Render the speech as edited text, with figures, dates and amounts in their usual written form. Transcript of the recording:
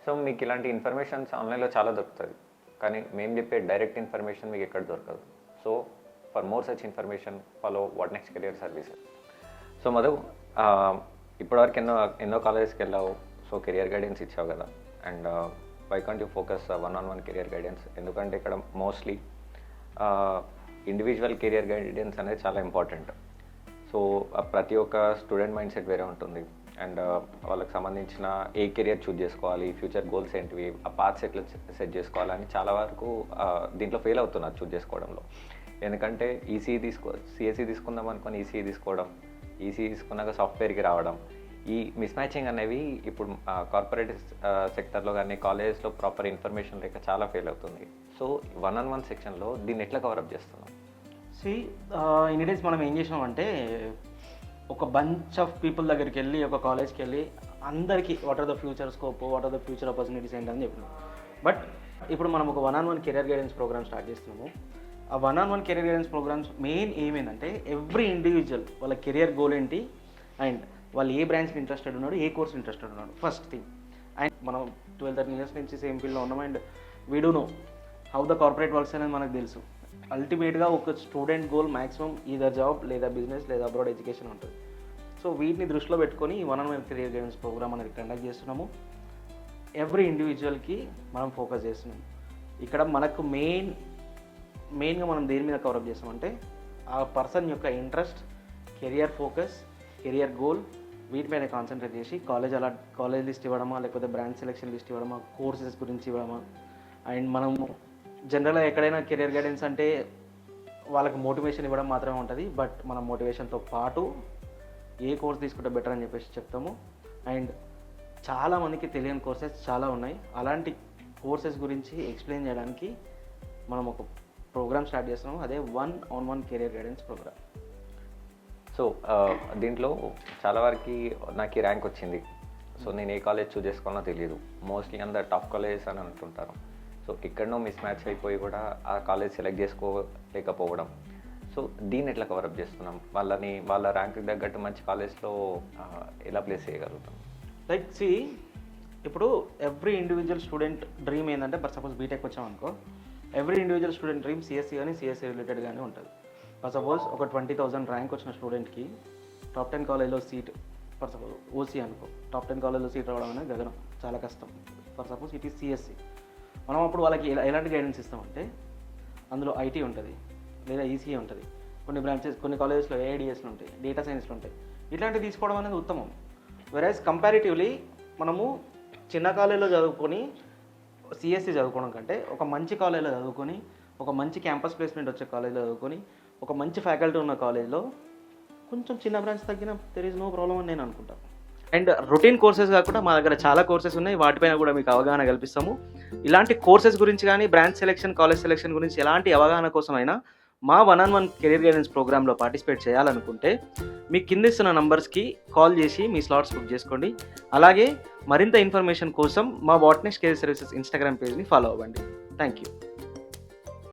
So మీకు ఇలాంటి informations ఆన్లైన్లో చాలా దొరుకుతుంది, కానీ మేము చెప్పే డైరెక్ట్ ఇన్ఫర్మేషన్ మీకు ఎక్కడ దొరకదు. So for more such information follow What Next Career Services. So Madhu, ఇప్పటివరకు ఎన్నో కాలేజెస్కి వెళ్ళావు, సో కెరియర్ గైడెన్స్ ఇచ్చావు కదా. And why can't you focus 1-on-1 career guidance? ఎందుకంటే ఇక్కడ మోస్ట్లీ ఇండివిజువల్ కెరియర్ గైడెన్స్ అనేది చాలా ఇంపార్టెంట్. సో ప్రతి ఒక్క స్టూడెంట్ మైండ్ సెట్ వేరే ఉంటుంది. అండ్ వాళ్ళకి సంబంధించిన ఏ కెరియర్ చూజ్ చేసుకోవాలి, ఫ్యూచర్ గోల్స్ ఏంటివి, ఆ పాత్స్ ఎట్లా సెట్ చేసుకోవాలని చాలా వరకు దీంట్లో ఫెయిల్ అవుతున్నారు చూజ్ చేసుకోవడంలో. ఎందుకంటే సిఎస్సి తీసుకుందాం అనుకొని ఈసీఈ తీసుకోవడం, ఈసీఈ తీసుకున్నాక సాఫ్ట్వేర్కి రావడం, ఈ మిస్ మ్యాచింగ్ అనేవి ఇప్పుడు కార్పొరేట్ సెక్టర్లో కానీ కాలేజెస్లో ప్రాపర్ ఇన్ఫర్మేషన్ లేక చాలా ఫెయిల్ అవుతుంది. సో 1-on-1 సెక్షన్లో దీన్ని ఎట్లా కవరప్ చేస్తున్నాం? ఇన్ని డేస్ మనం ఏం చేసినామంటే ఒక బంచ్ ఆఫ్ పీపుల్ దగ్గరికి వెళ్ళి, ఒక కాలేజ్కి వెళ్ళి అందరికీ what are the future scope, what are the future opportunities ఏంటని చెప్పినాం. బట్ ఇప్పుడు మనం ఒక 1-on-1 career guidance programme start చేస్తున్నాము. ఆ 1-on-1 career guidance programs main ఏమేంటంటే ఎవ్రీ ఇండివిజువల్ వాళ్ళ కెరియర్ గోల్ ఏంటి, అండ్ వాళ్ళు ఏ బ్రాంచ్కి ఇంట్రెస్టెడ్ ఉన్నాడు, ఏ కోర్స్ ఇంట్రెస్టెడ్ ఉన్నాడు, ఫస్ట్ థింగ్. అండ్ మనం 12-13 years నుంచి సేమ్ ఫీల్డ్లో ఉన్నాం, and we do know how the corporate works అనేది మనకు తెలుసు. అల్టిమేట్గా ఒక student goal maximum either job లేదా బిజినెస్ లేదా అబ్రాడ్ ఎడ్యుకేషన్ ఉంటుంది. సో వీటిని దృష్టిలో పెట్టుకొని 1-on-1 కెరియర్ గైడెన్స్ ప్రోగ్రామ్ అనేది కండక్ట్ చేస్తున్నాము. ఎవ్రీ ఇండివిజువల్కి మనం ఫోకస్ చేస్తున్నాం. ఇక్కడ మనకు మెయిన్గా మనం దేని మీద కవరప్ చేస్తామంటే ఆ పర్సన్ యొక్క interest, career focus, career goal, వీటిపైన కాన్సన్ట్రేట్ చేసి కాలేజ్ లిస్ట్ ఇవ్వడమా, లేకపోతే బ్రాంచ్ సెలెక్షన్ లిస్ట్ ఇవ్వడమా, కోర్సెస్ గురించి ఇవ్వడమా. అండ్ మనం జనరల్గా ఎక్కడైనా కెరియర్ గైడెన్స్ అంటే వాళ్ళకి మోటివేషన్ ఇవ్వడం మాత్రమే ఉంటుంది. బట్ మన మోటివేషన్తో పాటు ఏ కోర్స్ తీసుకుంటే బెటర్ అని చెప్పేసి చెప్తాము. అండ్ చాలామందికి తెలియని కోర్సెస్ చాలా ఉన్నాయి. అలాంటి కోర్సెస్ గురించి ఎక్స్ప్లెయిన్ చేయడానికి మనం ఒక ప్రోగ్రామ్ స్టార్ట్ చేస్తున్నాము. అదే 1-on-1 career guidance programme. So దీంట్లో చాలా వరకు నాకు ఈ ర్యాంక్ వచ్చింది, సో నేను ఏ కాలేజ్ చూజ్ చేసుకోవాలో తెలియదు. మోస్ట్లీ అందరు టాప్ కాలేజెస్ అని అంటుంటారు. సో ఎక్కడనో మిస్ మ్యాచ్ అయిపోయి కూడా ఆ కాలేజ్ సెలెక్ట్ చేసుకోలేకపోవడం. సో దీన్ని ఎట్లా కవరప్ చేస్తున్నాం? వాళ్ళ ర్యాంక్కి తగ్గట్టు మంచి కాలేజ్లో ఎలా ప్లేస్ చేయగలుగుతాం? లైక్ ఇప్పుడు ఎవ్రీ ఇండివిజువల్ స్టూడెంట్ డ్రీమ్ ఏంటంటే, ఫర్ సపోజ్ బీటెక్ వచ్చామనుకో, every individual student dream CSC కానీ సిఎస్సి రిలేటెడ్ కానీ ఉంటుంది. ఫర్ సపోజ్ ఒక 20,000 ర్యాంక్ వచ్చిన స్టూడెంట్కి టాప్ 10 కాలేజ్లో సీట్, ఫర్ సపోజ్ ఓసీ అనుకో, టాప్ 10 కాలేజ్లో సీట్ రావడం అనేది గగనం, చాలా కష్టం. For suppose it is CSC. మనం అప్పుడు వాళ్ళకి ఎలాంటి గైడెన్స్ ఇస్తామంటే, అందులో ఐటీ ఉంటుంది లేదా ఈసీఏ ఉంటుంది, కొన్ని బ్రాంచెస్ కొన్ని కాలేజెస్లో ఏఐడిఎస్లు ఉంటాయి, డేటా సైన్స్లు ఉంటాయి. ఇట్లాంటివి తీసుకోవడం అనేది ఉత్తమం. వెరాజ్ కంపారిటివ్లీ మనము చిన్న కాలేజీలో చదువుకొని సిఎస్సి చదువుకోవడం కంటే ఒక మంచి కాలేజీలో చదువుకొని, ఒక మంచి క్యాంపస్ ప్లేస్మెంట్ వచ్చే కాలేజీలో చదువుకొని, ఒక మంచి ఫ్యాకల్టీ ఉన్న కాలేజ్లో కొంచెం చిన్న బ్రాంచ్ తగ్గిన దెర్ ఈజ్ నో ప్రాబ్లం అని నేను అనుకుంటాను. అండ్ రొటీన్ కోర్సెస్ కాకుండా మా దగ్గర చాలా కోర్సెస్ ఉన్నాయి, వాటిపైన కూడా మీకు అవగాహన కల్పిస్తాము. ఇలాంటి కోర్సెస్ గురించి కానీ, బ్రాంచ్ సెలెక్షన్, కాలేజ్ సెలెక్షన్ గురించి ఎలాంటి అవగాహన కోసమైనా మా 1-on-1 కెరియర్ గైడెన్స్ ప్రోగ్రాంలో పార్టిసిపేట్ చేయాలనుకుంటే మీ కింద ఇస్తున్న నంబర్స్కి కాల్ చేసి మీ స్లాట్స్ బుక్ చేసుకోండి. అలాగే మరింత ఇన్ఫర్మేషన్ కోసం మా What Next Career Services Instagram పేజ్ని ఫాలో అవ్వండి. Thank you.